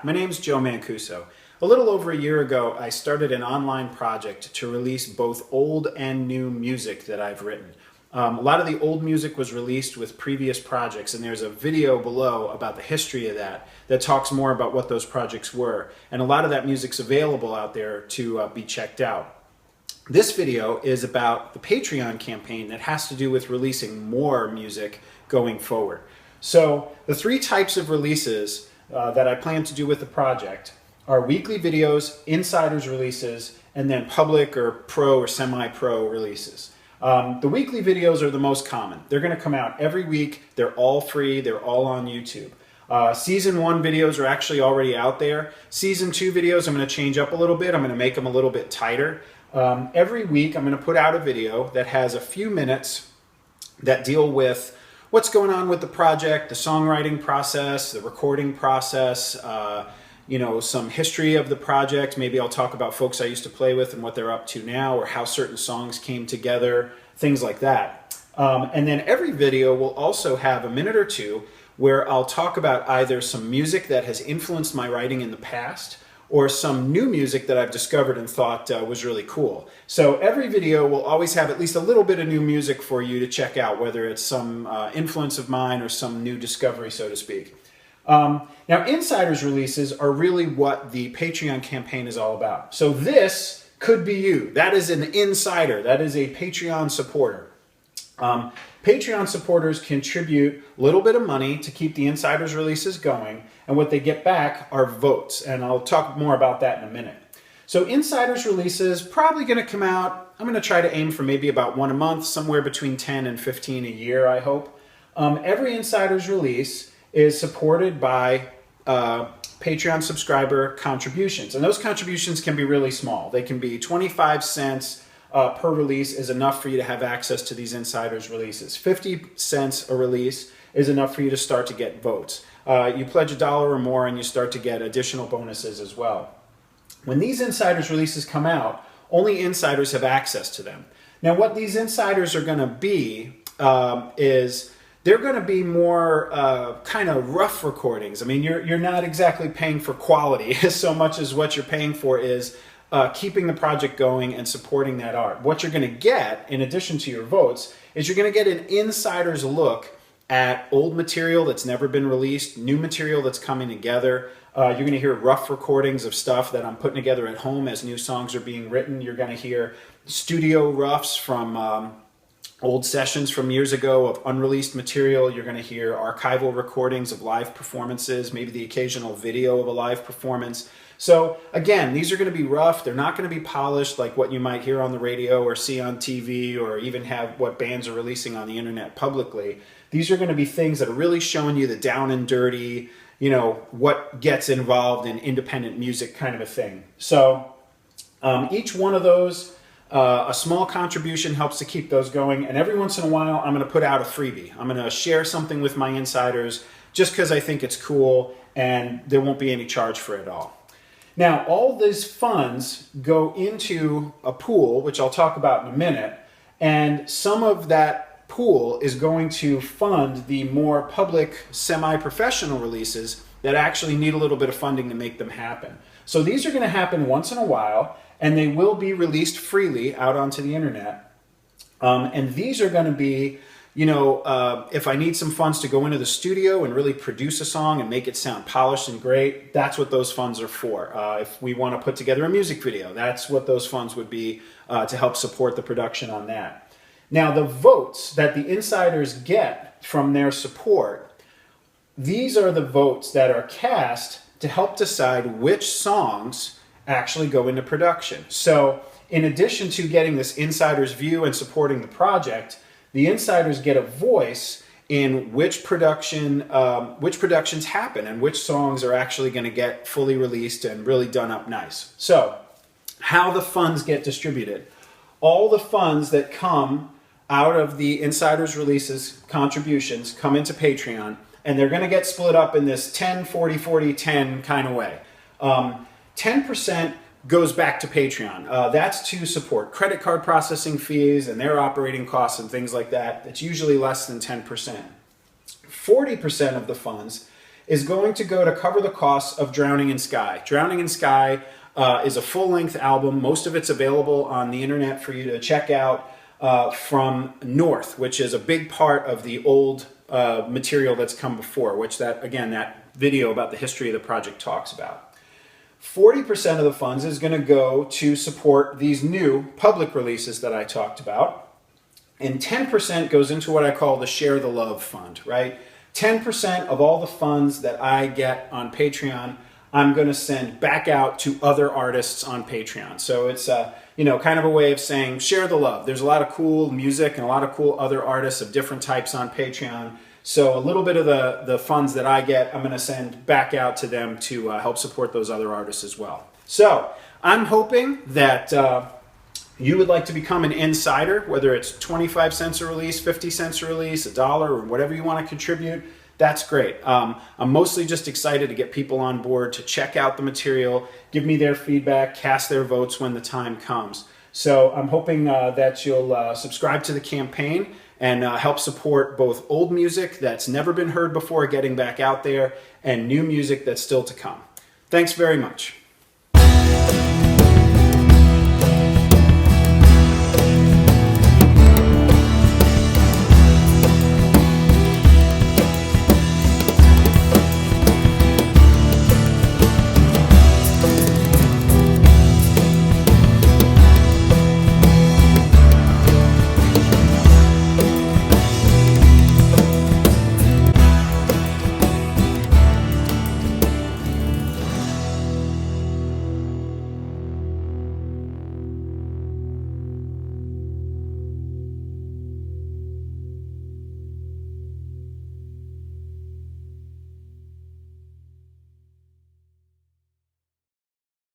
my name's Joe Mancuso. A little over a year ago, I started an online project to release both old and new music that I've written. A lot of the old music was released with previous projects, and there's a video below about the history of that talks more about what those projects were. And a lot of that music's available out there to be checked out. This video is about the Patreon campaign that has to do with releasing more music going forward. So the three types of releases that I plan to do with the project are weekly videos, insiders releases, and then public or pro or semi-pro releases. The weekly videos are the most common. They're going to come out every week. They're all free. They're all on YouTube. Season 1 videos are actually already out there. Season 2 videos I'm going to change up a little bit. I'm going to make them a little bit tighter. Every week I'm going to put out a video that has a few minutes that deal with what's going on with the project, the songwriting process, the recording process, some history of the project. Maybe I'll talk about folks I used to play with and what they're up to now, or how certain songs came together, things like that. And then every video will also have a minute or two where I'll talk about either some music that has influenced my writing in the past, or some new music that I've discovered and thought was really cool. So every video will always have at least a little bit of new music for you to check out, whether it's some influence of mine or some new discovery, so to speak. Now, insiders releases are really what the Patreon campaign is all about. So this could be you. That is an insider. That is a Patreon supporter. Patreon supporters contribute a little bit of money to keep the insiders releases going, and what they get back are votes, and I'll talk more about that in a minute. So insiders releases probably going to come out, I'm going to try to aim for maybe about one a month, somewhere between 10 and 15 a year, I hope. Every insiders release is supported by Patreon subscriber contributions, and those contributions can be really small. They can be 25 cents per release is enough for you to have access to these insiders releases. 50 cents a release is enough for you to start to get votes. You pledge $1 or more and you start to get additional bonuses as well. When these insiders releases come out, only insiders have access to them. Now what these insiders are going to be is they're going to be more kind of rough recordings. I mean, you're not exactly paying for quality so much as what you're paying for is keeping the project going and supporting that art. What you're going to get, in addition to your votes, is you're going to get an insider's look at old material that's never been released, new material that's coming together. You're going to hear rough recordings of stuff that I'm putting together at home as new songs are being written. You're going to hear studio roughs from old sessions from years ago of unreleased material. You're going to hear archival recordings of live performances, maybe the occasional video of a live performance. So again, these are going to be rough. They're not going to be polished like what you might hear on the radio or see on TV, or even have what bands are releasing on the internet publicly. These are going to be things that are really showing you the down and dirty, what gets involved in independent music kind of a thing. So each one of those, a small contribution helps to keep those going. And every once in a while, I'm going to put out a freebie. I'm going to share something with my insiders just because I think it's cool, and there won't be any charge for it at all. Now, all these funds go into a pool, which I'll talk about in a minute, and some of that pool is going to fund the more public, semi-professional releases that actually need a little bit of funding to make them happen. So these are going to happen once in a while, and they will be released freely out onto the internet. And these are going to be, if I need some funds to go into the studio and really produce a song and make it sound polished and great, that's what those funds are for. If we want to put together a music video, that's what those funds would be to help support the production on that. Now, the votes that the insiders get from their support, these are the votes that are cast to help decide which songs actually go into production. So in addition to getting this insider's view and supporting the project, the insiders get a voice in which productions happen and which songs are actually going to get fully released and really done up nice. So, how the funds get distributed. All the funds that come out of the insiders releases contributions come into Patreon, and they're going to get split up in this 10, 40, 40, 10 kind of way. 10% goes back to Patreon. That's to support credit card processing fees and their operating costs and things like that. It's usually less than 10%. 40% of the funds is going to go to cover the costs of Drowning in Sky. Drowning in Sky is a full-length album. Most of it's available on the internet for you to check out from North, which is a big part of the old material that's come before, which that video about the history of the project talks about. 40% of the funds is going to go to support these new public releases that I talked about, and 10% goes into what I call the Share the Love Fund, right? 10% of all the funds that I get on Patreon, I'm going to send back out to other artists on Patreon. So it's kind of a way of saying share the love. There's a lot of cool music and a lot of cool other artists of different types on Patreon. So a little bit of the funds that I get, I'm going to send back out to them to help support those other artists as well. So I'm hoping that you would like to become an insider, whether it's 25 cents a release, 50 cents a release, $1, or whatever you want to contribute. That's great. I'm mostly just excited to get people on board to check out the material, give me their feedback, cast their votes when the time comes. So I'm hoping that you'll subscribe to the campaign and help support both old music that's never been heard before getting back out there and new music that's still to come. Thanks very much.